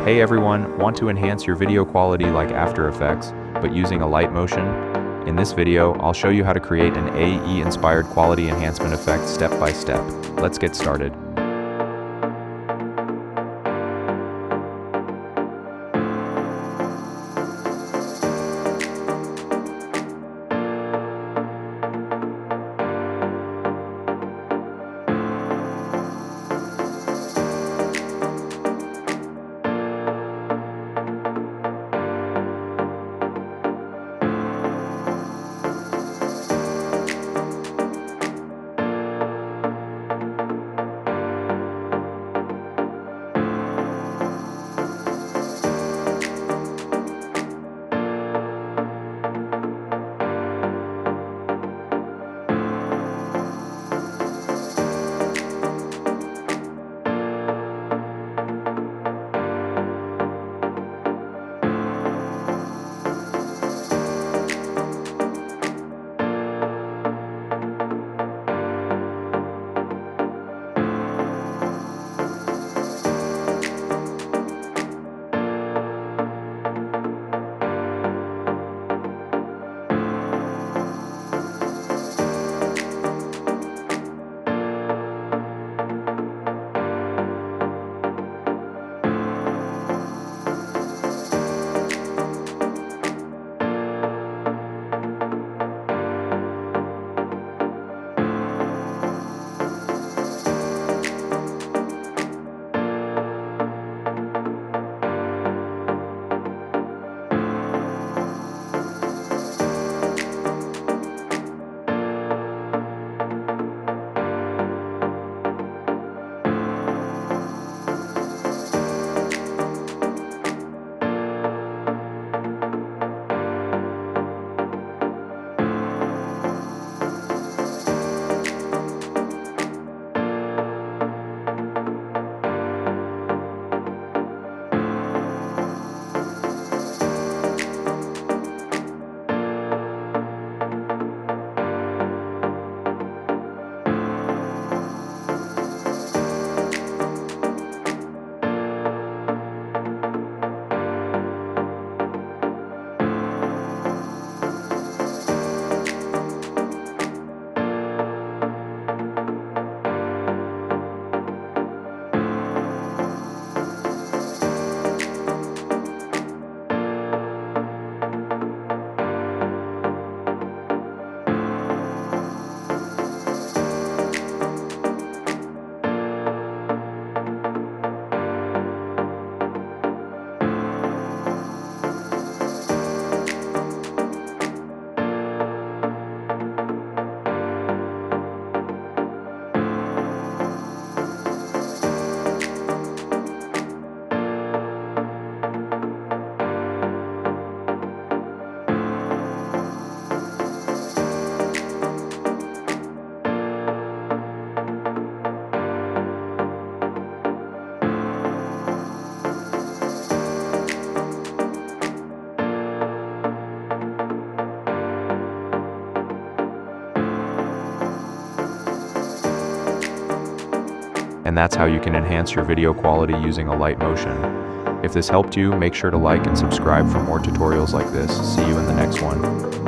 Hey everyone, want to enhance your video quality like After Effects, but using Alight Motion? In this video, I'll show you how to create an AE-inspired quality enhancement effect step by step. Let's get started. And that's how you can enhance your video quality using Alight Motion. If this helped you, make sure to like and subscribe for more tutorials like this. See you in the next one.